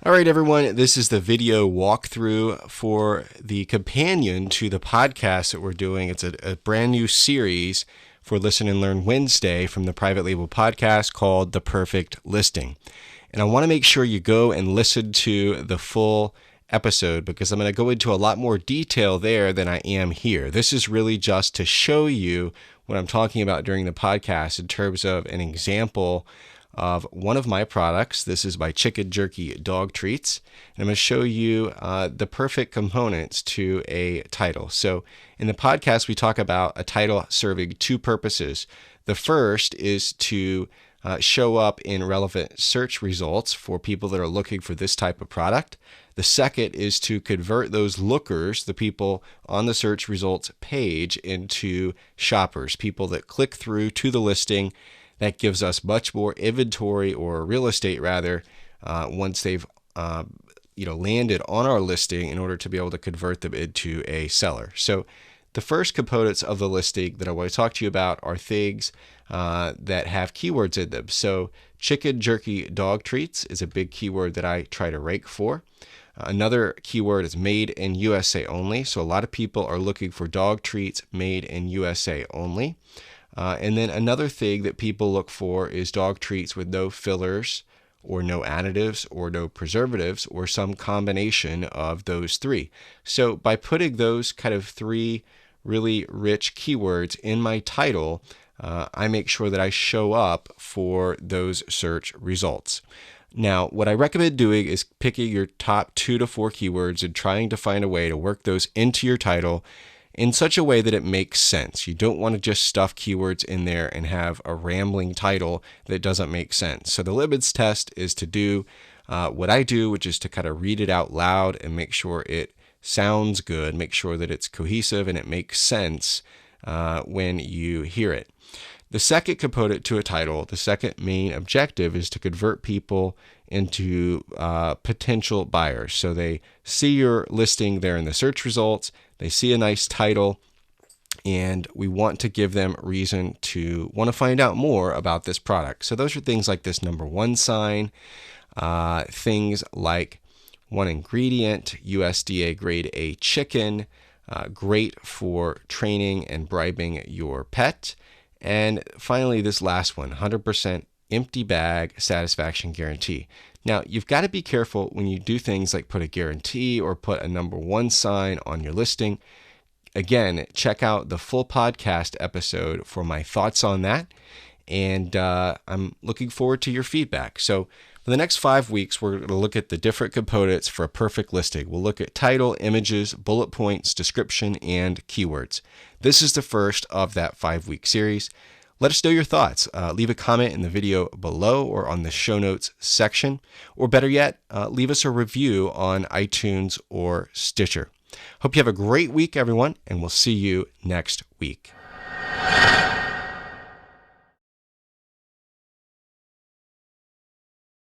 All right, everyone, this is the video walkthrough for the companion to the podcast that we're doing. It's a brand new series for Listen and Learn Wednesday from the Private Label podcast called The Perfect Listing. And I want to make sure you go and listen to the full episode because I'm going to go into a lot more detail there than I am here. This is really just to show you what I'm talking about during the podcast in terms of an example of one of my products. This is my chicken jerky dog treats. And I'm going to show you the perfect components to a title. So in the podcast, we talk about a title serving two purposes. The first is to show up in relevant search results for people that are looking for this type of product. The second is to convert those lookers, the people on the search results page, into shoppers, people that click through to the listing. That gives us much more inventory, or real estate rather, once they've landed on our listing, in order to be able to convert them into a seller. So the first components of the listing that I want to talk to you about are things that have keywords in them. So chicken jerky dog treats is a big keyword that I try to rank for. Another keyword is made in USA only. So a lot of people are looking for dog treats made in USA only. And then another thing that people look for is dog treats with no fillers or no additives or no preservatives or some combination of those three. So by putting those kind of three really rich keywords in my title, I make sure that I show up for those search results. Now, what I recommend doing is picking your top 2 to 4 keywords and trying to find a way to work those into your title in such a way that it makes sense. You don't want to just stuff keywords in there and have a rambling title that doesn't make sense. So the litmus test is to do what I do, which is to kind of read it out loud and make sure it sounds good, make sure that it's cohesive and it makes sense when you hear it. The second component to a title, the second main objective, is to convert people into potential buyers. So they see your listing there in the search results, they see a nice title, and we want to give them reason to want to find out more about this product. So those are things like this number 1 sign, things like 1 ingredient, USDA grade A chicken, great for training and bribing your pet. And finally, this last one, 100% empty bag satisfaction guarantee. Now, you've got to be careful when you do things like put a guarantee or put a number 1 sign on your listing. Again, check out the full podcast episode for my thoughts on that. And I'm looking forward to your feedback. So for the next 5 weeks, we're going to look at the different components for a perfect listing. We'll look at title, images, bullet points, description, and keywords. This is the first of that 5-week series. Let us know your thoughts. Leave a comment in the video below or on the show notes section. Or better yet, leave us a review on iTunes or Stitcher. Hope you have a great week, everyone, and we'll see you next week.